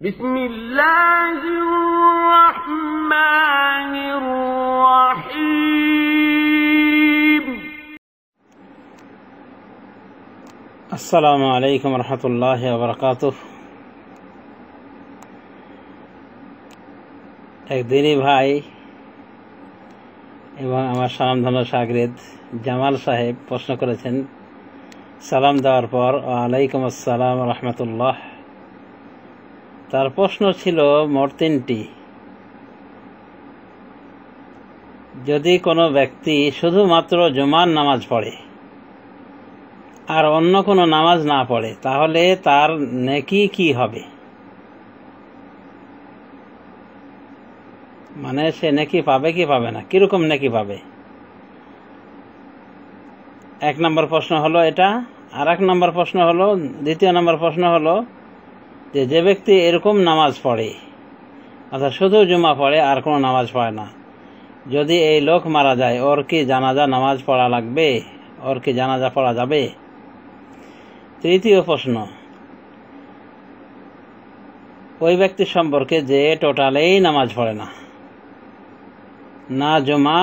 بسم الله الرحمن الرحيم السلام عليكم ورحمة الله وبركاته। একদিনই ভাই এবং আমার সালামধন্য শাগরিদ জামাল সাহেব প্রশ্ন করেছেন, সালাম দেওয়ার পর ওয়ালাইকুম আসসালাম রহমতুল্লাহ। তার প্রশ্ন ছিল মোট তিনটি। যদি কোনো ব্যক্তি শুধুমাত্র জুমার নামাজ পড়ে আর অন্য কোনো নামাজ না পড়ে, তাহলে তার নেকি কি হবে? মানে সে নেকি পাবে কি পাবে না, কিরকম নেকি পাবে? এক নম্বর প্রশ্ন হলো এটা। আর এক নম্বর প্রশ্ন হলো, দ্বিতীয় নম্বর প্রশ্ন হলো যে ব্যক্তি এরকম নামাজ পড়ে, অর্থাৎ শুধু জুমা পড়ে আর কোনো নামাজ পড়ে না, যদি এই লোক মারা যায়, ওর কি জানাজা নামাজ পড়া লাগবে? ওর কি জানাজা পড়া যাবে? তৃতীয় প্রশ্ন, ওই ব্যক্তি সম্পর্কে যে টোটালেই নামাজ পড়ে না, না জুমা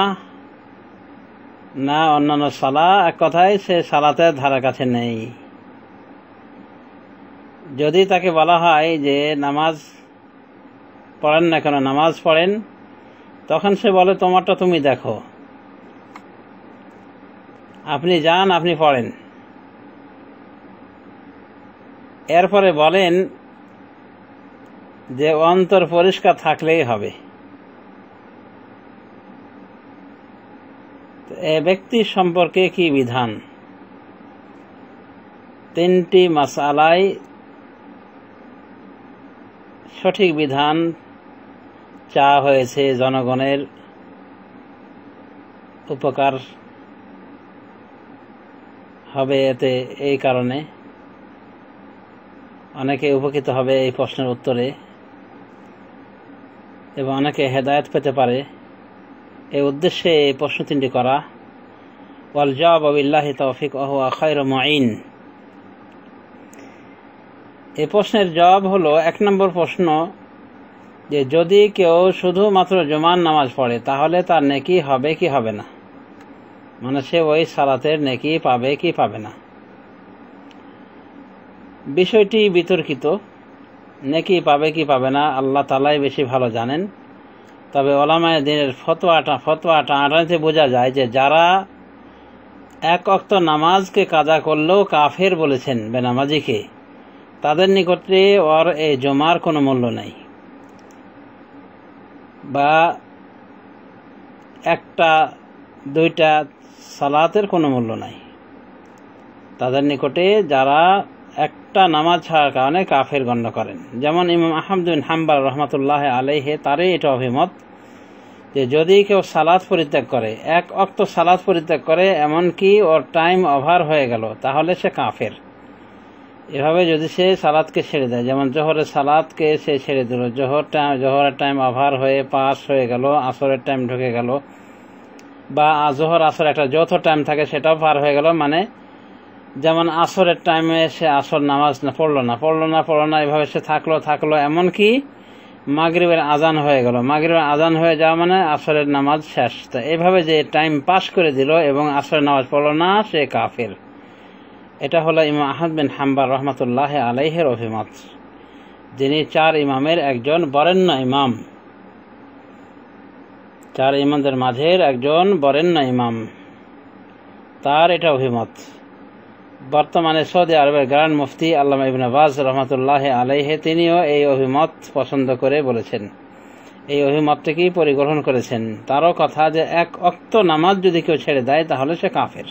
না অন্যান্য সালা, এক কথায় সে সালাতের ধারে কাছে নেই। যদি তাকে বলা হয় যে নামাজ পড়েন না কেন, নামাজ পড়েন, তখন সে বলে তোমারটা তুমি দেখো, আপনি যান, আপনি পড়েন। এরপরে বলেন যে অন্তর পরিষ্কার থাকলেই হবে। এ ব্যক্তি সম্পর্কে কি বিধান? তিনটি মাসআলায় সঠিক বিধান চাওয়া হয়েছে জনগণের উপকার হবে এতে, এই কারণে অনেকে উপকৃত হবে এই প্রশ্নের উত্তরে এবং অনেকে হেদায়েত পেতে পারে, এই উদ্দেশ্যে এই প্রশ্ন তিনটি করা। ওয়াল জাওয়াবু বিল্লাহি তাওফিক ওয়া হুয়া খায়রুল মুঈন। এই প্রশ্নের জবাব হলো, এক নম্বর প্রশ্ন, যে যদি কেউ শুধুমাত্র জুমার নামাজ পড়ে তাহলে তার নেকি হবে কি হবে না, মানে সে ওই সালাতের নেকি পাবে কি পাবে না। বিষয়টি বিতর্কিত, নেকি পাবে কি পাবে না আল্লাহ তাআলাই বেশি ভালো জানেন। তবে উলামায়ে দ্বীনের ফতোয়াটা আড়াইতে বোঝা যায় যে যারা এক ওয়াক্ত নামাজকে কাজা করলেও কাফের বলেছেন বেনামাজিকে, তাদের নিকটে ওর এই জমার কোনো মূল্য নেই, বা একটা দুইটা সালাতের কোনো মূল্য নাই তাদের নিকটে, যারা একটা নামাজ ছাড়ার কারণে কাফের গণ্য করেন। যেমন ইমাম আহমদ বিন হাম্বল রহমতুল্লাহ আলাইহি, তারই এটা অভিমত যে যদি কেউ সালাত পরিত্যাগ করে, এক ওয়াক্ত সালাত পরিত্যাগ করে, এমনকি ওর টাইম ওভার হয়ে গেল, তাহলে সে কাফের। এভাবে যদি সে সালাতকে ছেড়ে দেয়, যেমন জোহরের সালাতকে সে ছেড়ে দিল, জোহরের টাইম ওভার হয়ে পাস হয়ে গেল, আসরের টাইম ঢুকে গেল, বা জোহর আসর একটা যৌথ টাইম থাকে সেটাও পার হয়ে গেল, মানে যেমন আসরের টাইমে সে আসর নামাজ পড়লো না, এভাবে সে থাকলো, এমনকি মাগরিবের আজান হয়ে গেল, মাগরিবের আজান হয়ে যাওয়া মানে আসরের নামাজ শেষ। তো এভাবে যে টাইম পাস করে দিল এবং আসরের নামাজ পড়লো না, সে কাফের। এটা হলো ইমাম আহমদ বিন হাম্বল রহমতুল্লাহ আলাইহির অভিমত, যিনি চার ইমামের একজন বরেণ্য ইমাম, চার ইমামদের মাঝের একজন বরেণ্য ইমাম, তার এটা অভিমত। বর্তমানে সৌদি আরবের গ্র্যান্ড মুফতি আল্লামা ইবনে বাজ রহমতুল্লাহ আলাইহি, তিনিও এই অভিমত পছন্দ করে বলেছেন, এই অভিমতটিকেই পরিগ্রহণ করেছেন। তারও কথা যে এক ওয়াক্ত নামাজ যদি কেউ ছেড়ে দেয় তাহলে সে কাফের।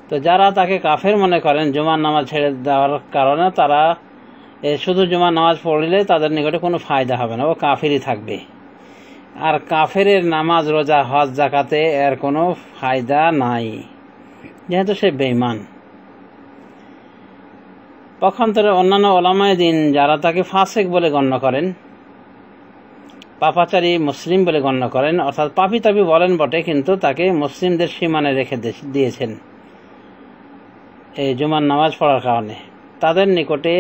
তো যারা তাকে কাফের মনে করেন জুমার নামাজ ছেড়ে দেওয়ার কারণে, তারা শুধু জুমার নামাজ পড়লে তাদের নিকটে কোনো ফায়দা হবে না, ও কাফেরই থাকবে। আর কাফের নামাজ, রোজা, হজ, যাকাতে এর কোনো ফায়দা নাই, যেহেতু সে বেঈমান। পক্ষান্তরে অন্যান্য উলামায়ে দ্বীন যারা তাকে ফাসিক বলে গণ্য করেন, পাপাচারী মুসলিম বলে গণ্য করেন, অর্থাৎ পাপী তাপী বলেন বটে, কিন্তু তাকে মুসলিমদের সীমানে রেখে দিয়েছেন এই জুমার নামাজ পড়ার কারণে, তাদের নিকটে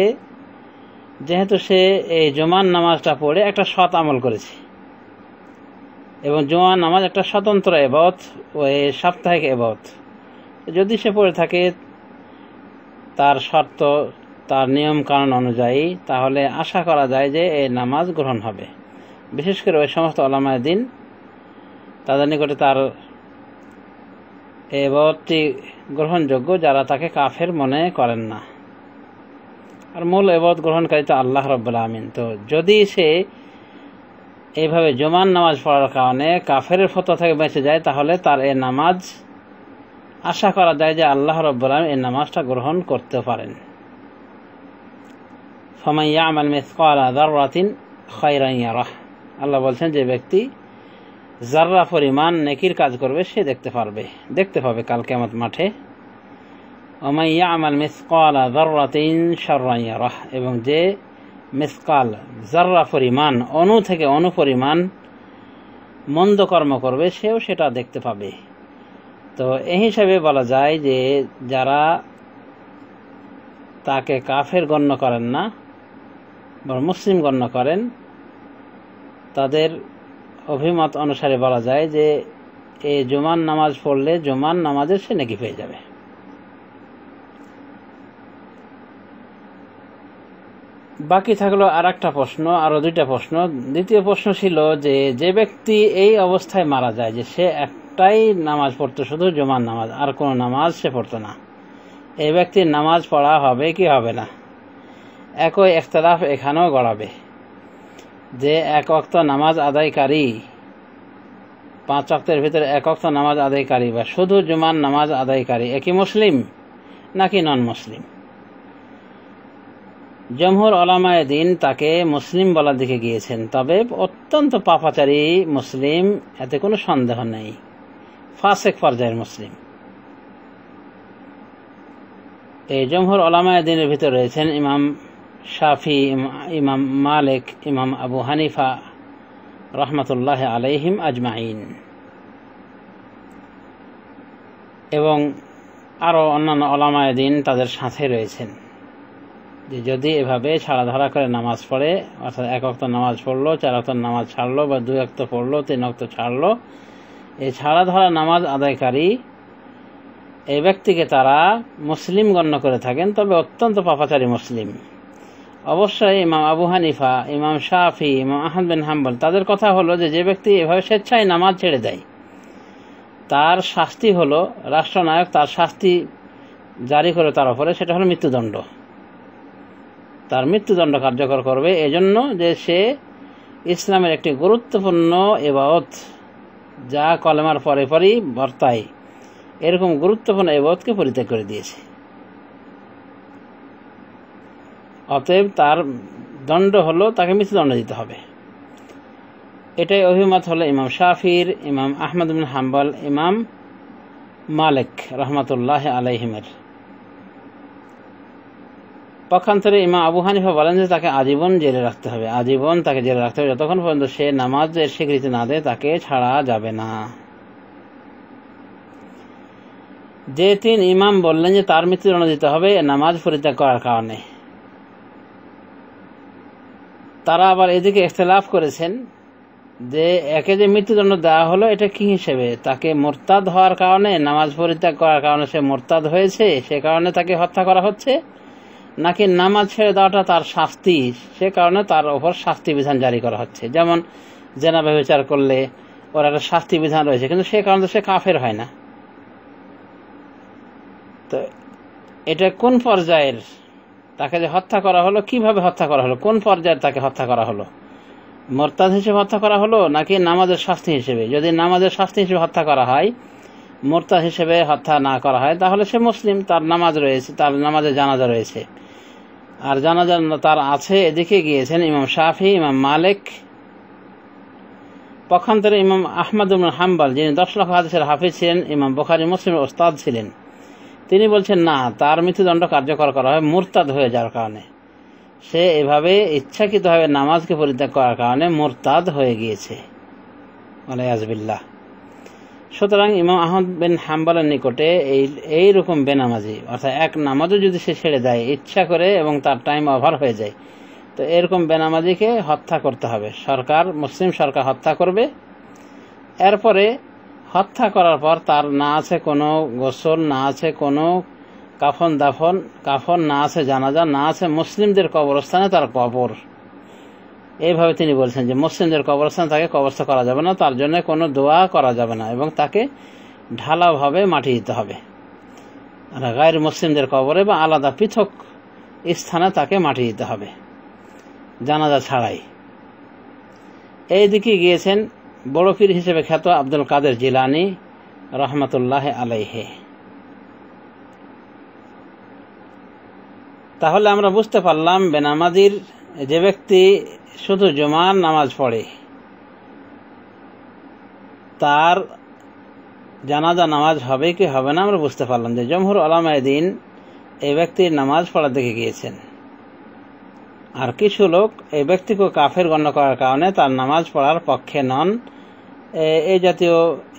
যেহেতু সে এই জুমার নামাজটা পড়ে একটা সৎ আমল করেছে, এবং জুমার নামাজ একটা স্বতন্ত্র ইবাদত, ওই সাপ্তাহিক ইবাদত, যদি সে পড়ে থাকে তার শর্ত, তার নিয়ম কানুন অনুযায়ী, তাহলে আশা করা যায় যে এই নামাজ গ্রহণ হবে। বিশেষ করে ওই সমস্ত উলামায়ে দ্বীন, তাদের নিকটে তার ইবাদতটি গ্রহণযোগ্য যারা তাকে কাফের মনে করেন না। আর মূল ইবাদত গ্রহণকারী তো আল্লাহ রাব্বুল আমিন। তো যদি সে এইভাবে জুমার নামাজ পড়ার কারণে কাফের ফতোয়া থেকে বেঁচে যায়, তাহলে তার এই নামাজ আশা করা যায় যে আল্লাহ রাব্বুল আমিন এই নামাজটা গ্রহণ করতে পারেন। ফামান ইয়ামাল মিসকালা যাররাতিন খায়রান ইয়ারাহ, আল্লাহ বলছেন যে ব্যক্তি যাররা পরিমাণ নেকির কাজ করবে সে দেখতে পাবে কাল কিয়ামত মাঠে। ওমান ইয়ামাল মিসকালা যাররাতিন শাররান ইয়ারাহ, এবং যে মিসকাল যাররা পরিমাণ, অণু থেকে অণু পরিমাণ মন্দ কর্ম করবে সেও সেটা দেখতে পাবে। তো এই হিসাবে বলা যায় যে যারা তাকে কাফের গণ্য করেন না বা মুসলিম গণ্য করেন, তাদের অভিমত অনুসারে বলা যায় যে এই জুমার নামাজ পড়লে জুমার নামাজের সে নেকি পেয়ে যাবে। বাকি থাকলো আর একটা প্রশ্ন, আরো দুইটা প্রশ্ন। দ্বিতীয় প্রশ্ন ছিল যে ব্যক্তি এই অবস্থায় মারা যায় যে সে একটাই নামাজ পড়তো, শুধু জুমার নামাজ, আর কোনো নামাজ সে পড়তো না, এই ব্যক্তির নামাজ পড়া হবে কি হবে না? একই ইখতিলাফ এখানেও গড়াবে যে এক ওয়াক্ত নামাজ আদায়কারী, 5 ওয়াক্তের ভিতরে এক ওয়াক্ত নামাজ আদায়কারী বা শুধু জুমার নামাজ আদায়কারী একই মুসলিম নাকি নন মুসলিম। জমহুর উলামায়ে দ্বীন তাকে মুসলিম বলার দিকে গিয়েছেন, তবে অত্যন্ত পাপাচারী মুসলিম, এতে কোনো সন্দেহ নেই, ফাসিক পর্যায়ের মুসলিম। এই জমহুর উলামায়ে দ্বীনের ভিতরে রয়েছেন ইমাম শাফি, ইমাম মালিক, ইমাম আবু হানিফা রহমতুল্লাহ আলাইহিম আজমাইন, এবং আরো অন্যান্য উলামায়ে দ্বীন তাদের সাথে রয়েছেন। যে যদি এভাবে ছাড়া ধরা করে নামাজ পড়ে, অর্থাৎ 1 ওয়াক্ত নামাজ পড়লো, 4 ওয়াক্ত নামাজ ছাড়লো, বা 2 ওয়াক্ত পড়লো, 3 ওয়াক্ত ছাড়লো, এই ছাড়া ধরা নামাজ আদায়কারী এই ব্যক্তিকে তারা মুসলিম গণ্য করে থাকেন, তবে অত্যন্ত পাপাচারী মুসলিম। অবশ্যই ইমাম আবু হানিফা, ইমাম শাফি, ইমাম আহমদ বিন হাম্বল, তাদের কথা হলো যে ব্যক্তি এভাবে স্বেচ্ছায় নামাজ ছেড়ে দেয়, তার শাস্তি হলো, রাষ্ট্রনায়ক তার শাস্তি জারি করে তার উপরে, সেটা হলো মৃত্যুদণ্ড। তার মৃত্যুদণ্ড কার্যকর করবে, এজন্য যে সে ইসলামের একটি গুরুত্বপূর্ণ ইবাদত, যা কলেমার পরে পরই বর্তায়, এরকম গুরুত্বপূর্ণ ইবাদতকে পরিত্যাগ করে দিয়েছে। অতএব তার দণ্ড হলো, তাকে মৃত্যুদণ্ড দিতে হবে। এটাই অভিমত হলো ইমাম শাফির, ইমাম আহমদ বিন হাম্বল, ইমাম মালিক রহমতুল্লাহ আলাইহিমের। পক্ষান্তরে ইমাম আবু হানিফা বলেন যে তাকে আজীবন জেলে রাখতে হবে, আজীবন তাকে জেলে রাখতে হবে, যতক্ষণ পর্যন্ত সে নামাজের স্বীকৃতি না দেয় তাকে ছাড়া যাবে না। যে 3 ইমাম বললেন যে তার মৃত্যুদণ্ড দিতে হবে নামাজ পরিত্যাগ করার কারণে, তারা আবার এদিকে ইখতিলাফ করেছেন যে একে যে মৃত্যুদণ্ড দেওয়া হলো এটা কি হিসেবে, তাকে মুরতাদ হওয়ার কারণে, নামাজ পরিত্যাগ করার কারণে সে মুরতাদ হয়েছে, সে কারণে তাকে হত্যা করা হচ্ছে, নাকি নামাজ ছেড়ে দেওয়াটা তার শাস্তি, সে কারণে তার ওপর শাস্তি বিধান জারি করা হচ্ছে। যেমন জেনা ব্যভিচার করলে ওর একটা শাস্তি বিধান রয়েছে, কিন্তু সে কারণে সে কাফের হয় না। তো এটা কোন পর্যায়ের, তাকে যে হত্যা করা হলো, কিভাবে হত্যা করা হলো, কোন পর্যায়ের তাকে হত্যা করা হলো, মুরতাদ হিসেবে হত্যা করা হলো নাকি নামাজের শাস্তি হিসেবে? যদি নামাজের শাস্তি হিসেবে হত্যা করা হয়, মুরতাদ হিসেবে হত্যা না করা হয়, তাহলে সে মুসলিম, তার নামাজ রয়েছে, তার নামাজে জানাজা রয়েছে, আর জানাজা তার আছে। এদিকে গিয়েছেন ইমাম শাফি, ইমাম মালিক। পক্ষান্তরে ইমাম আহমদ বিন হাম্বল, যিনি 10 লক্ষ হাদিসের হাফিজ ছিলেন, ইমাম বুখারী মুসলিমের ওস্তাদ ছিলেন, তিনি বলছেন না, তার মৃত্যুদণ্ড কার্যকর করা হয় মুরতাদ হয়ে যাওয়ার কারণে। সে এভাবে ইচ্ছাকৃতভাবে নামাজকে পরিত্যাগ করার কারণে মুরতাদ হয়ে গিয়েছে, ওয়ালিয়াযবিল্লাহ। সুতরাং ইমাম আহমদ বিন হাম্বলের নিকটে এইরকম বেনামাজি, অর্থাৎ এক নামাজও যদি সে ছেড়ে দেয় ইচ্ছা করে এবং তার টাইম ওভার হয়ে যায়, তো এরকম বেনামাজিকে হত্যা করতে হবে, সরকার, মুসলিম সরকার হত্যা করবে। এরপরে হত্যা করার পর তার না আছে কোনো গোসল, না আছে কোনো কাফন না আছে জানাজা, না আছে মুসলিমদের কবরস্থানে তার কবর। এইভাবে তিনি বলছেন যে মুসলিমদের কবরস্থানে তাকে কবরস্থ করা যাবে না, তার জন্য কোনো দোয়া করা যাবে না, এবং তাকে ঢালাওভাবে মাটি দিতে হবে। আর গায়ের মুসলিমদের কবরে বা আলাদা পৃথক স্থানে তাকে মাটি দিতে হবে, জানাজা ছাড়াই। এই দিকে গিয়েছেন বড় পীর হিসেবে খ্যাত আব্দুল কাদের জিলানী রহমতুল্লাহ আলাইহি। তাহলে আমরা বুঝতে পারলাম বেনামাজির যে ব্যক্তি শুধু জুমার নামাজ পড়ে তার জানাজা নামাজ হবে কি হবে না আমরা বুঝতে পারলাম যে জমহুর উলামায়ে দ্বীন এই ব্যক্তির নামাজ পড়ার দিকে গিয়েছেন। আর কিছু লোক এই ব্যক্তিকে কাফের গণ্য করার কারণে তার নামাজ পড়ার পক্ষে নন। এই জাতীয়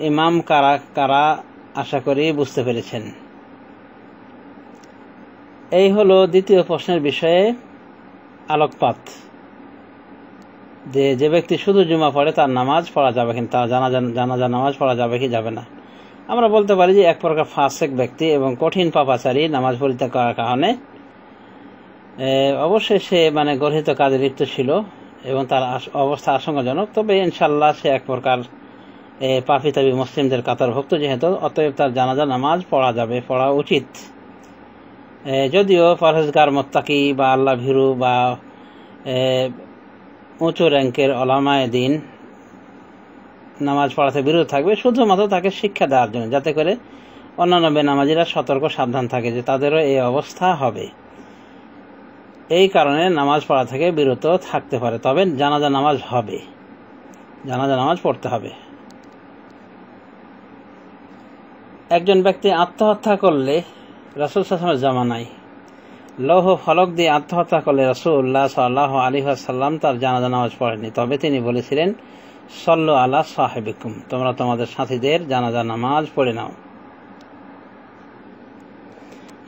ইমাম কারা আশা করি বুঝতে পেরেছেন। এই হলো দ্বিতীয় প্রশ্নের বিষয়ে আলোকপাত, যে ব্যক্তি শুধু জুমা পড়ে তার নামাজ পড়া যাবে কিন্তু তার জানাজা নামাজ পড়া যাবে কি যাবে না। আমরা বলতে পারি যে এক প্রকার ফাসিক ব্যক্তি এবং কঠিন পাপাচারী নামাজ পরিত্যাগ করার কারণে অবশ্যই সে গর্হিত কাজে লিপ্ত ছিল এবং তার অবস্থা আশঙ্কাজনক, তবে ইনশাল্লাহ সে এক প্রকার পাপী তাবি মুসলিমদের কাতারভুক্ত যেহেতু, অতএব তার জানাজা নামাজ পড়া যাবে, পড়া উচিত। যদিও পরহেজগার মুত্তাকি বা আল্লাহ ভীরু বা উঁচু র্যাঙ্কের উলামায়ে দ্বীন নামাজ পড়াতে বিরত থাকবে শুধুমাত্র তাকে শিক্ষা দেওয়ার জন্য, যাতে করে অন্যান্য বেনামাজিরা সতর্ক সাবধান থাকে যে তাদেরও এই অবস্থা হবে। এই কারণে নামাজ পড়া থেকে বিরত থাকতে পারে, তবে জানাজা নামাজ হবে, জানাজা নামাজ পড়তে হবে। একজন ব্যক্তি আত্মহত্যা করলে রাসূল সাল্লাল্লাহু আলাইহি ওয়াসাল্লামের জামানায় লৌহ ফলক দিয়ে আত্মহত্যা করলে রাসূলুল্লাহ সাল্লাল্লাহু আলাইহি ওয়াসাল্লাম তার জানাজা নামাজ পড়েননি, তবে তিনি বলেছিলেন সল্লু আলা সাহিবিকুম, তোমরা তোমাদের সাথীদের জানাজা নামাজ পড়ে নাও।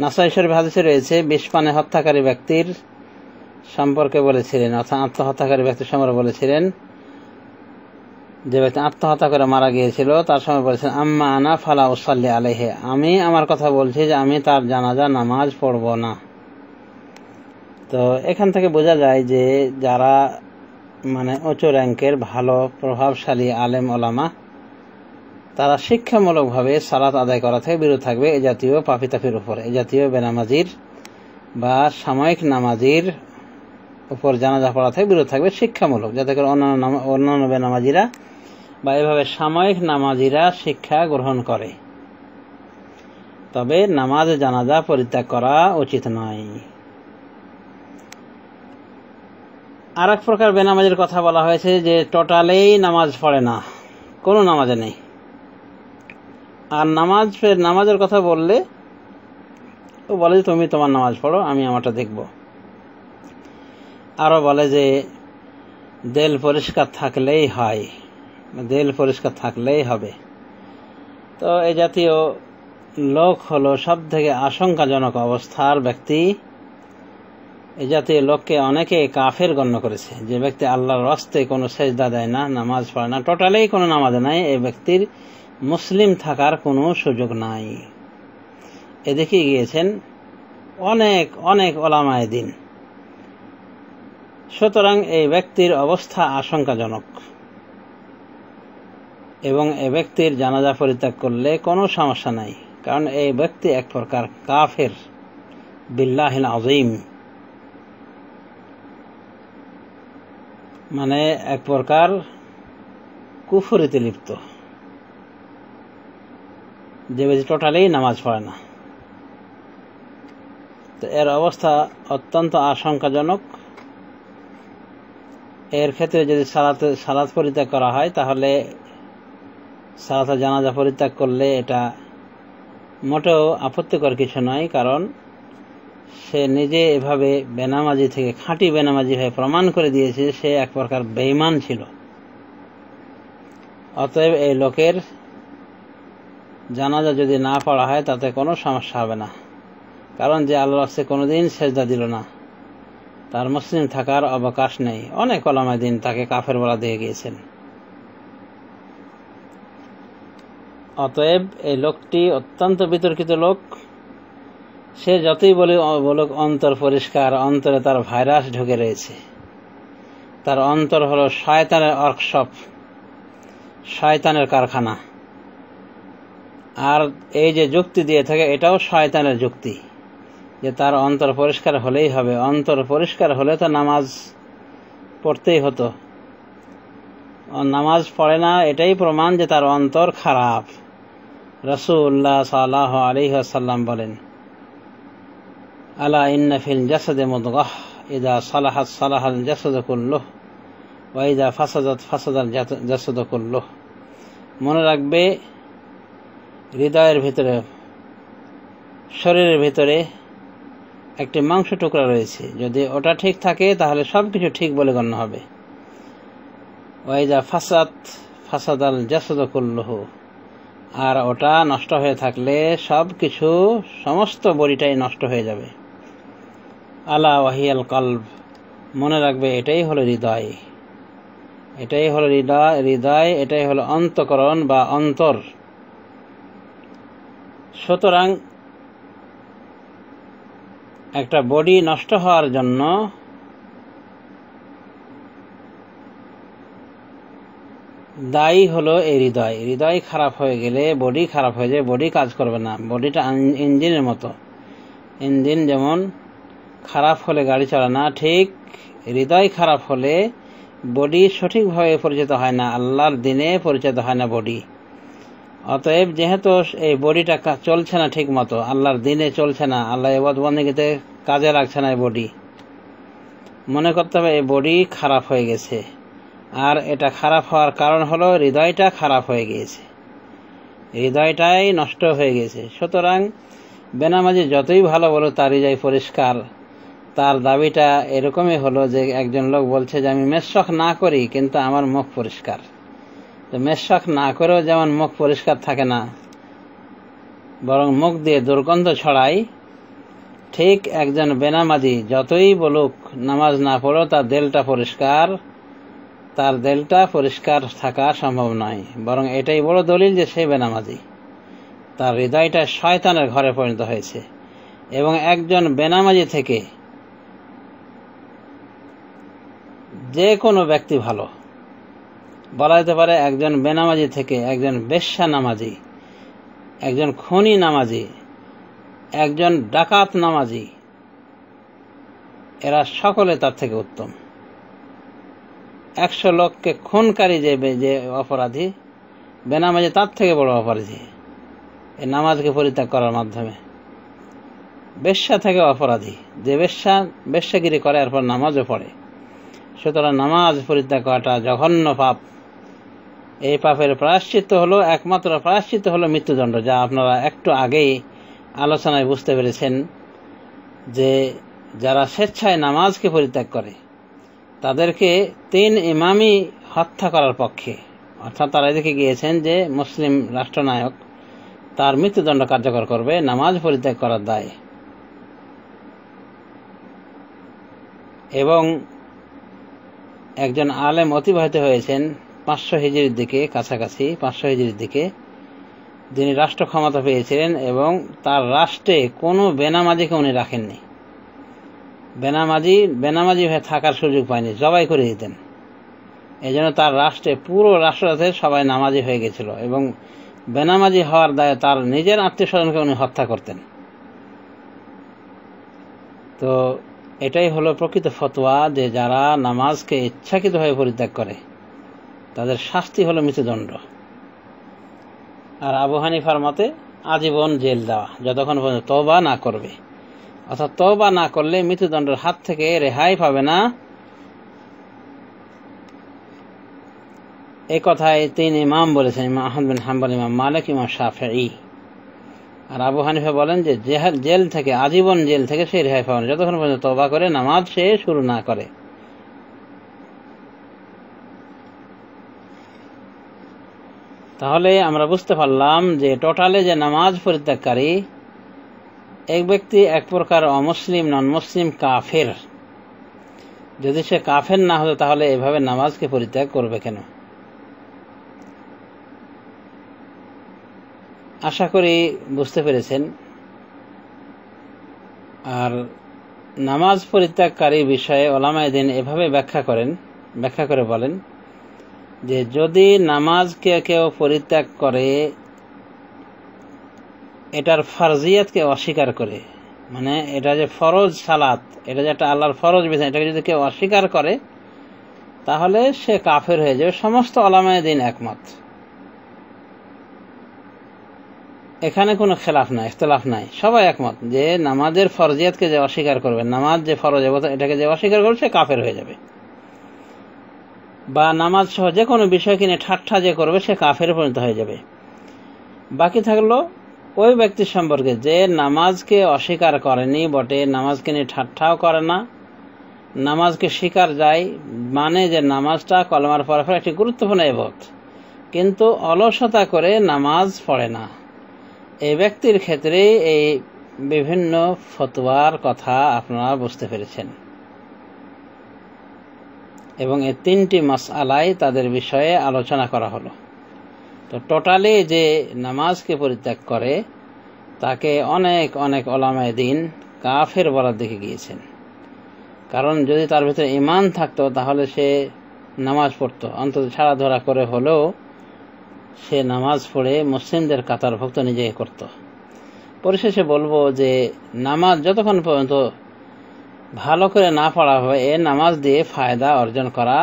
নাসাঈ শরীফ হাদিসে রয়েছে 20 পানে হত্যাকারী ব্যক্তির সম্পর্কে বলেছিলেন, অর্থাৎ আত্মহত্যাকারী ব্যক্তির সম্পর্কে বলেছিলেন, যে ব্যক্তি আত্মহত্যা করে মারা গিয়েছিল তার সময় বলেছেন আম্মা আনা ফালা উসাল্লি আলাইহি, আমি আমার কথা বলছি যে আমি তার জানাজা নামাজ পড়ব না। তো এখান থেকে বোঝা যায় যে যারা উচ্চ র্যাঙ্কের ভালো প্রভাবশালী আলেম ওলামা তারা শিক্ষামূলকভাবে সালাত আদায় করা থেকে বিরত থাকবে এই জাতীয় পাপিতাফির উপর, এই জাতীয় বেনামাজির বা সাময়িক নামাজির উপর জানাজা পড়া থেকে বিরত থাকবে শিক্ষামূলক, যাতে করে অন্যান্য বেনামাজিরা বা এভাবে সাময়িক নামাজিরা শিক্ষা গ্রহণ করে। তবে নামাজ জানাজা পরিত্যাগ করা উচিত নয়। আর এক প্রকার বেনামাজের কথা বলা হয়েছে যে টোটালেই নামাজ পড়ে না, কোনো নামাজে নেই। আর নামাজের কথা বললে ও বলে যে তুমি তোমার নামাজ পড়ো, আমি আমারটা দেখব। আরো বলে যে দিল পরিষ্কার থাকলেই হয়, দিল পরিষ্কার থাকলেই হবে। তো এই জাতীয় লোক হলো সব থেকে আশঙ্কাজনক অবস্থার ব্যক্তি। এই জাতীয় লোককে অনেকে কাফের গণ্য করেছে। যে ব্যক্তি আল্লাহর রাস্তায় কোনো সেজদা দেয় না, নামাজ পড়ে না, টোটালি কোনো নামাজ নাই, এই ব্যক্তির মুসলিম থাকার কোনো সুযোগ নাই। এদিকে গিয়েছেন অনেক অনেক উলামায়ে দ্বীন। সুতরাং এই ব্যক্তির অবস্থা আশঙ্কাজনক এবং এই ব্যক্তির জানাজা পরিত্যাগ করলে কোনো সমস্যা নাই, কারণ এই ব্যক্তি এক প্রকার কাফের বিল্লাহিল আযীম, এক প্রকার কুফরিতে লিপ্ত, যে ব্যক্তি টোটালি নামাজ পড়ে না। তো এর অবস্থা অত্যন্ত আশঙ্কাজনক। এর ক্ষেত্রে যদি সালাত পরিত্যাগ করা হয় তাহলে সালাত জানাজা পরিত্যাগ করলে এটা মোটেও আপত্তিকর কিছু নয়, কারণ সে নিজে এভাবে বেনামাজি থেকে খাঁটি বেনামাজি হয়ে প্রমাণ করে দিয়েছে সে এক প্রকার বেঈমান ছিল। অতএব এই লোকের জানাজা যদি না পড়া হয় তাতে কোনো সমস্যা হবে না, কারণ যে আল্লাহর রাস্তায় কোনোদিন সেজদা দিল না, তার মুসলিম থাকার অবকাশ নেই। অনেক উলামায়ে দ্বীন তাকে কাফের বলা দিয়ে গিয়েছেন। অতএব এই লোকটি অত্যন্ত বিতর্কিত লোক। সে যতই বলুক অন্তর পরিষ্কার, অন্তরে তার ভাইরাস ঢুকে রয়েছে। তার অন্তর হলো শয়তানের ওয়ার্কশপ, শয়তানের কারখানা। আর এই যে যুক্তি দিয়ে থাকে, এটাও শয়তানের যুক্তি যে তার অন্তর পরিষ্কার হলেই হবে। অন্তর পরিষ্কার হলে তো নামাজ পড়তেই হতো। নামাজ পড়ে না, এটাই প্রমাণ যে তার অন্তর খারাপ। রাসূলুল্লাহ সাল্লাল্লাহু আলাইহি ওয়াসাল্লাম বলেন, আলা ইন্না ফিল জাসাদি মুদগাহ ইযা সালাহাত সালাহাল জাসাদু কুল্লুহু ওয়া ইযা ফাসাদাত ফাসাদাল জাসাদু কুল্লুহু। মনে রাখবে, হৃদয়ের ভিতরে, শরীরের ভিতরে একটি মাংস টুকরা রয়েছে। যদি ওটা ঠিক থাকে তাহলে সবকিছু ঠিক বলে গণ্য হবে। ওয়া ইযা ফাসাদাল জাসাদু কুল্লুহু, আর ওটা নষ্ট হয়ে থাকলে সবকিছু, সমস্ত বডিটাই নষ্ট হয়ে যাবে। আলা ওয়াহিয়াল কলব, মনে রাখবে এটাই হলো হৃদয়, এটাই হলো হৃদয়, এটাই হলো অন্তঃকরণ বা অন্তর। সুতরাং একটা বডি নষ্ট হওয়ার জন্য দায়ী হলো এই হৃদয়। হৃদয় খারাপ হয়ে গেলে বডি খারাপ হয়ে যায়, বডি কাজ করবে না। বডিটা ইঞ্জিনের মতো। ইঞ্জিন যেমন খারাপ হলে গাড়ি চলে না, ঠিক হৃদয় খারাপ হলে বডি সঠিকভাবে পরিচিত হয় না, আল্লাহর দিনে পরিচিত হয় না বডি। অতএব যেহেতু এই বডিটা চলছে না ঠিক মতো, আল্লাহর দিনে চলছে না, আল্লাহ ইবাদত বন্দেগীতে কাজে লাগছে না এই বডি, মনে করতে হবে এই বডি খারাপ হয়ে গেছে। আর এটা খারাপ হওয়ার কারণ হলো হৃদয়টা খারাপ হয়ে গিয়েছে, হৃদয়টাই নষ্ট হয়ে গেছে। সুতরাং বেনামাজি যতই ভালো বলো তার হৃদয় পরিষ্কার, তার দাবিটা এরকমই হলো যে একজন লোক বলছে যে আমি মেশক না করি কিন্তু আমার মুখ পরিষ্কার। তো মেশক না করেও যেমন মুখ পরিষ্কার থাকে না, বরং মুখ দিয়ে দুর্গন্ধ ছড়ায়, ঠিক একজন বেনামাজি যতই বলুক নামাজ না পড়ো তার দিলটা পরিষ্কার, তার দিলটা পরিষ্কার থাকা সম্ভব নয়। বরং এটাই বড় দলিল যে সে বেনামাজি, তার হৃদয়টা শয়তানের ঘরে পরিণত হয়েছে। এবং একজন বেনামাজি থেকে যে কোনো ব্যক্তি ভালো, বলা যেতে পারে একজন বেনামাজি থেকে একজন বেশ্যা নামাজি, একজন খুনি নামাজি, একজন ডাকাত নামাজি, এরা সকলে তার থেকে উত্তম। 100 লোককে খুনকারী যে অপরাধী, বেনামাজি তার থেকে বড় অপরাধী এই নামাজকে পরিত্যাগ করার মাধ্যমে। বেশ্যা থেকে অপরাধী, যে বেশ্যাগিরি করে এরপর নামাজও পড়ে। সুতরাং নামাজ পরিত্যাগ করাটা জঘন্য পাপ। এই পাপের প্রায়শ্চিত্ত হলো, একমাত্র প্রায়শ্চিত্ত হলো মৃত্যুদণ্ড, যা আপনারা একটু আগেই আলোচনায় বুঝতে পেরেছেন যে যারা স্বেচ্ছায় নামাজকে পরিত্যাগ করে তাদেরকে 3 ইমামই হত্যা করার পক্ষে। অর্থাৎ তারা দেখে গিয়েছেন যে মুসলিম রাষ্ট্রনায়ক তার মৃত্যুদণ্ড কার্যকর করবে নামাজ পরিত্যাগ করার দায়ে। এবং একজন আলেম অতিবাহিত হয়েছেন 500 হিজরির দিকে, কাছাকাছি 500 হিজরির দিকে, যিনি রাষ্ট্র ক্ষমতা পেয়েছিলেন এবং তার রাষ্ট্রে কোনো বেনামাজিকে উনি রাখেননি। বেনামাজি হয়ে থাকার সুযোগ পায়নি, জবাই করে দিতেন। এই জন্য তার রাষ্ট্রে, পুরো রাষ্ট্রতে সবাই নামাজি হয়ে গেছিল এবং বেনামাজি হওয়ার দায়ে তার নিজের আত্মীয় স্বজনকে উনি হত্যা করতেন। তো এটাই হলো প্রকৃত ফতোয়া যে যারা নামাজকে ইচ্ছাকৃতভাবে পরিত্যাগ করে তাদের শাস্তি হলো মৃত্যুদণ্ড। আর আবু হানিফার মতে আজীবন জেল দেওয়া, যতক্ষণ পর্যন্ত তওবা না করবে। অর্থাৎ তওবা না করলে মৃত্যুদণ্ডের হাত থেকে রেহাই পাবে না। এই কথায় 3 ইমাম বলেছেন, ইমাম আহমদ বিন হাম্বল, ইমাম মালিক, ইমাম শাফিঈ। আর আবু হানিফা বলেন যে জেল থেকে, আজীবন জেল থেকে সে রেহাই পাবে না যতক্ষণ পর্যন্ত তওবা করে নামাজ সে শুরু না করে। তাহলে আমরা বুঝতে পারলাম যে টোটালে যে নামাজ পরিত্যাগকারী এক ব্যক্তি এক প্রকার অমুসলিম, নন মুসলিম, কাফের। যদি সে কাফের না হতো তাহলে এভাবে নামাজকে পরিত্যাগ করবে কেন? আশা করি বুঝতে পেরেছেন। আর নামাজ পরিত্যাগকারী বিষয়ে ওলামায়ে দ্বীন এভাবে ব্যাখ্যা করে বলেন যে যদি নামাজকে কেউ পরিত্যাগ করে এটার ফারজিয়াতকে অস্বীকার করে, মানে এটা যে ফরজ সালাত, এটা যে একটা আল্লাহর ফরজ বিধান, এটাকে যদি কেউ অস্বীকার করে তাহলে সে কাফের হয়ে যাবে। সমস্ত ওলামায়ে দ্বীন একমত, এখানে কোনো খেলাফ নাই, ইখতিলাফ নাই, সবাই একমত যে নামাজের ফরজিয়াতকে যে অস্বীকার করবে, নামাজ যে ফরজ এটাকে যে অস্বীকার করবে সে কাফের হয়ে যাবে। বা নামাজ সহ যে কোনো বিষয়কে নিয়ে ঠাট্টা যে করবে সে কাফের পরিণত হয়ে যাবে। বাকি থাকলো ওই ব্যক্তি সম্পর্কে যে নামাজকে অস্বীকার করেনি বটে, নামাজকে নিয়ে ঠাট্টাও করে না, নামাজকে স্বীকার যায়, মানে যে নামাজটা কলমার পর একটি গুরুত্বপূর্ণ ইবাদত, কিন্তু অলসতা করে নামাজ পড়ে না। এই ব্যক্তির ক্ষেত্রে এই বিভিন্ন ফতোয়ার কথা আপনারা বুঝতে পেরেছেন এবং এই তিনটি মাসআলায় তাদের বিষয়ে আলোচনা করা হলো। তো টোটালি যে নামাজকে পরিত্যাগ করে তাকে অনেক অনেক ওলামায়ে দ্বীন কাফের বলার দিকে গিয়েছেন। কারণ যদি তার ভিতরে ঈমান থাকতো তাহলে সে নামাজ পড়তো, অন্তত ছাড়া ধরা করে হলেও সে নামাজ পড়ে মুসলিমদের কাতারভুক্ত নিজেকে করত। পরিশেষে বলবো যে নামাজ যতক্ষণ পর্যন্ত ভালো করে না পড়া হবে এ নামাজ দিয়ে ফায়দা অর্জন করা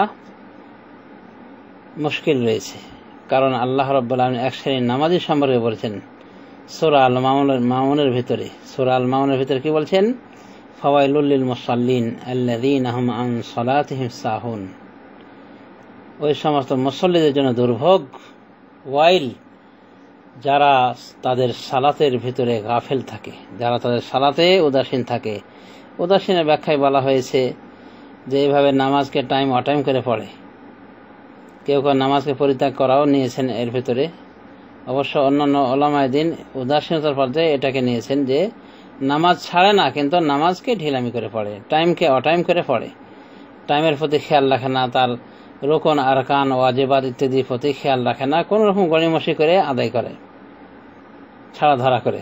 মুশকিল রয়েছে। কারণ আল্লাহ রাব্বুল আলামিন এক শ্রেণীর নামাজি সম্পর্কে বলেছেন সূরা আল মাউনের ভিতরে কি বলছেন? ফাওয়াইলুল লিল মুসাল্লিন আল্লাযীনা হুম আন সালাতিহিম সাহুন। ওই সমস্ত মুসল্লিদের জন্য দুর্ভোগ, ওয়াইল, যারা তাদের সালাতের ভিতরে গাফেল থাকে, যারা তাদের সালাতে উদাসীন থাকে। উদাসীনের ব্যাখ্যায় বলা হয়েছে যে এইভাবে নামাজকে টাইম অটাইম করে পড়ে। কেউ কেউ নামাজকে পরিত্যাগ করাও নিয়েছেন এর ভিতরে। অবশ্য অন্যান্য ওলামায়ে দ্বীন উদাসীনতার পর্যায়ে এটাকে নিয়েছেন যে নামাজ ছাড়ে না কিন্তু নামাজকে ঢিলামি করে পড়ে, টাইমকে অটাইম করে পড়ে, টাইমের প্রতি খেয়াল রাখে না, তার রুকন আরকান ওয়াজিবাত ইত্যাদির প্রতি খেয়াল রাখে না, কোন রকম গড়িমসি করে আদায় করে, ছাড়া ধরা করে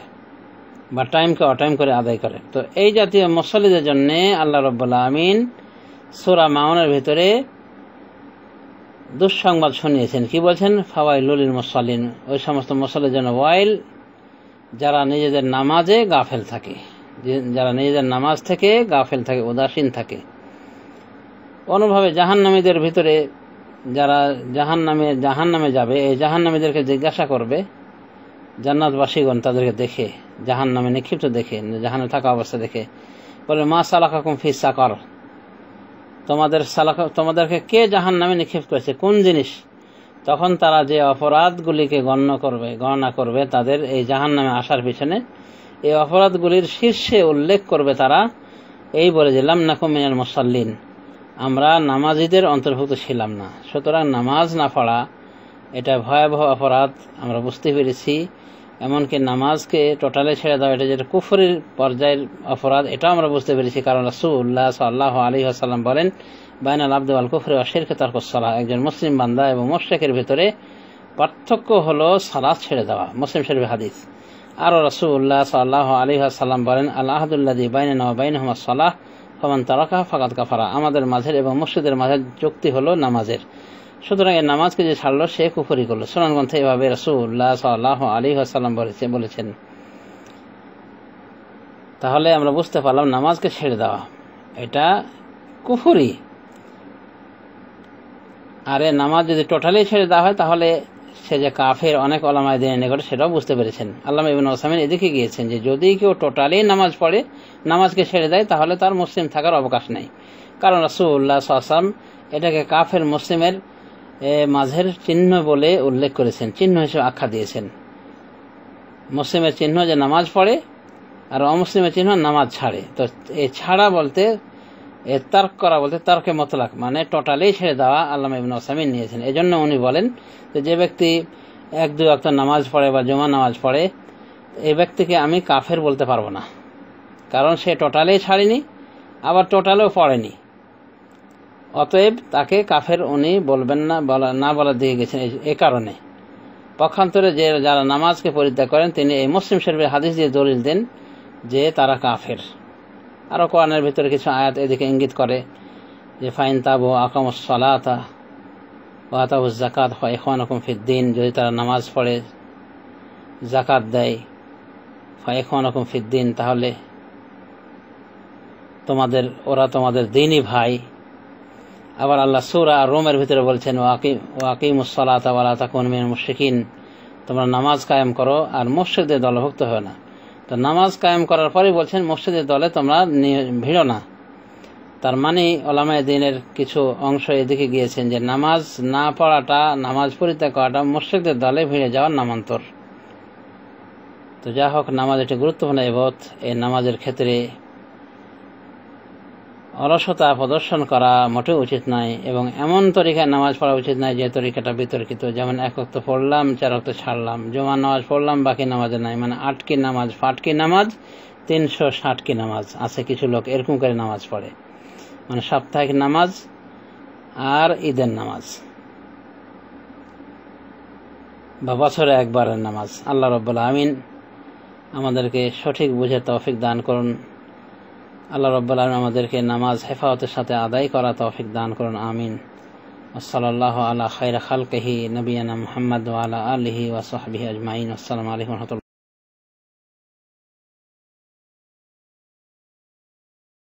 বা টাইমকে অটাইম করে আদায় করে। তো এই জাতীয় মুসল্লিদের জন্য আল্লাহ রাব্বুল আমিন সূরা মাউনের ভিতরে দুঃসংবাদ শুনিয়েছেন। কি বলছেন? ফাওয়াইলুল লিল মুসাল্লিন, ওই সমস্ত মুসল্লিদের জন্য ওয়াইল যারা নিজেদের নামাজে গাফেল থাকে, যারা নিজেদের নামাজ থেকে গাফেল থাকে, উদাসীন থাকে। অনুভাবে জাহান্নামীদের ভিতরে যারা জাহান্নামে যাবে, এই জাহান্নামীদেরকে জিজ্ঞাসা করবে জান্নাতবাসীগণ তাদেরকে দেখে, জাহান্নামে নিক্ষিপ্ত দেখে, জাহান্নামে থাকা অবস্থা দেখে, বলে মা সালাকাকুম ফি সাকার, তোমাদেরকে কে জাহান্নামে নিক্ষেপ করেছে, কোন জিনিস? তখন তারা যে অপরাধগুলিকে গণনা করবে তাদের এই জাহান্নামে আসার পিছনে, এই অপরাধগুলির শীর্ষে উল্লেখ করবে তারা এই বলে যে লাম নাকুম মিনাল মুসাল্লিন, আমরা নামাজিদের অন্তর্ভুক্ত ছিলাম না। সুতরাং নামাজ না পড়া এটা ভয়াবহ অপরাধ আমরা বুঝতে পেরেছি। এমনকি নামাজকে টোটালে ছেড়ে দেওয়া এটা যেটা কুফরের পর্যায়ের অপরাধ এটাও আমরা বুঝতে পেরেছি। কারণ রাসূলুল্লাহ সাল্লাল্লাহু আলাইহি ওয়াসাল্লাম বলেন বাইনাল আবদি ওয়াল কুফরি ওয়া শিরকি তারকুস সালাহ, একজন মুসলিম বান্দা এবং মুশরিকের ভিতরে পার্থক্য হলো সালাত ছেড়ে দেওয়া। মুসলিম শরীফ হাদিস। আর রাসূলুল্লাহ সাল্লাল্লাহু আলাইহি ওয়াসাল্লাম বলেন আল আহদুল্লাযী বাইনানা ওয়া বাইনাহুমুস সালাহ ফামান তারাকাহা ফাকাদ কাফারা, আমাদের মাঝের এবং মুশরিকদের মাঝের চুক্তি হলো নামাজের, সুতরাং এই নামাজকে যে ছাড়লো সে কুফরি করলো। সুনান গ্রন্থে এভাবে রাসূলুল্লাহ সাল্লাল্লাহু আলাইহি ওয়াসাল্লাম বলেছেন। তাহলে আমরা বুঝতে পারলাম নামাজকে ছেড়ে দেওয়া এটা কুফরি। আর এই নামাজ যদি টোটালি ছেড়ে দেওয়া হয় তাহলে সে যে কাফের, অনেক ওলামায়ে দ্বীনের নিকটে সেটাও বুঝতে পেরেছেন। আল্লামা ইবনে উসাইমিন এদিকে গিয়েছেন যে যদি কেউ টোটালি নামাজ পড়ে, নামাজকে ছেড়ে দেয় তাহলে তার মুসলিম থাকার অবকাশ নেই। কারণ রাসূলুল্লাহ সাল্লাল্লাহু আলাইহি ওয়াসাল্লাম এটাকে কাফের মুসলিমের মাঝের চিহ্ন বলে উল্লেখ করেছেন, চিহ্ন হিসেবে আখ্যা দিয়েছেন। মুসলিমের চিহ্ন যে নামাজ পড়ে আর অমুসলিমের চিহ্ন নামাজ ছাড়ে। তো এই ছাড়া বলতে তার্ক করা বলতে তার্কে মুতলাক, মানে টোটালি ছেড়ে দেওয়া আল্লামা ইবনে উসাইমিন নিয়েছেন। এজন্য উনি বলেন যে ব্যক্তি 1-2 ওয়াক্ত নামাজ পড়ে বা জুমা নামাজ পড়ে এই ব্যক্তিকে আমি কাফের বলতে পারবো না, কারণ সে টোটালি ছাড়েনি আবার টোটালেও পড়েনি। অতএব তাকে কাফের উনি বলবেন না, না বলা দিয়ে গেছেন এ কারণে। পক্ষান্তরে যারা নামাজকে পরিত্যাগ করেন তিনি এই মুসলিম শরীফের হাদিস দিয়ে দলিল দেন যে তারা কাফের। আরও কোরআনের ভিতরে কিছু আয়াত এদিকে ইঙ্গিত করে যে ফাইন তাবু আকামুস সালাতা ওয়া আতাউজ যাকাত ফা ইখওয়ানুকুম ফিদ্দিন, যদি তারা নামাজ পড়ে যাকাত দেয় ফা ইখওয়ানুকুম ফিদ্দিন, তাহলে ওরা তোমাদের দ্বীনি ভাই। আবার আল্লাহ সূরা রোমের ভিতরে বলছেন ওয়াকিমুস সালাতা ওয়া লা তাকুনু মিনাল মুশরিকিন, তোমরা নামাজ কায়েম করো আর মুশরিকদের দলভুক্ত হয় না। তো নামাজ কায়েম করার পরে বলছেন মুশরিকদের দলে তোমরা ভিড়ো না। তার মানে উলামায়ে দ্বীনের কিছু অংশ এদিকে গিয়েছেন যে নামাজ না পড়াটা, নামাজ পরিত্যাগ করাটা মুশরিকদের দলে ভিড়ে যাওয়ার নামান্তর। তো যা হোক, নামাজ একটি গুরুত্বপূর্ণ ইবাদত। এই নামাজের ক্ষেত্রে অলসতা প্রদর্শন করা মোটেও উচিত নয়, এবং এমন তরিকায় নামাজ পড়া উচিত নয় যে তরিকাটা বিতর্কিত। যেমন 1 ওয়াক্ত পড়লাম, 4 ওয়াক্ত ছাড়লাম, জুমার নামাজ পড়লাম, বাকি নামাজে নাই, মানে 8 কি নামাজ, ফাটকি নামাজ, 360 কি নামাজ আছে। কিছু লোক এরকম করে নামাজ পড়ে, মানে সাপ্তাহিক নামাজ আর ঈদের নামাজ বা বছরে একবারের নামাজ। আল্লাহ রাব্বুল আমিন আমাদেরকে সঠিক বুঝে তৌফিক দান করুন। আল্লাহ রাব্বুল আমিন আমাদেরকে নামাজ হেফাজতের সাথে আদায় করা তৌফিক দান করুন, আমিন। সাল্লাল্লাহু আলা খায়রি খালকিহি নবিয়ানা মুহাম্মদ ওয়া আলা আলিহি ওয়া সাহবিহি আজমাইন। আসসালামু আলাইকুম ওয়া রাহমাতুল্লাহ।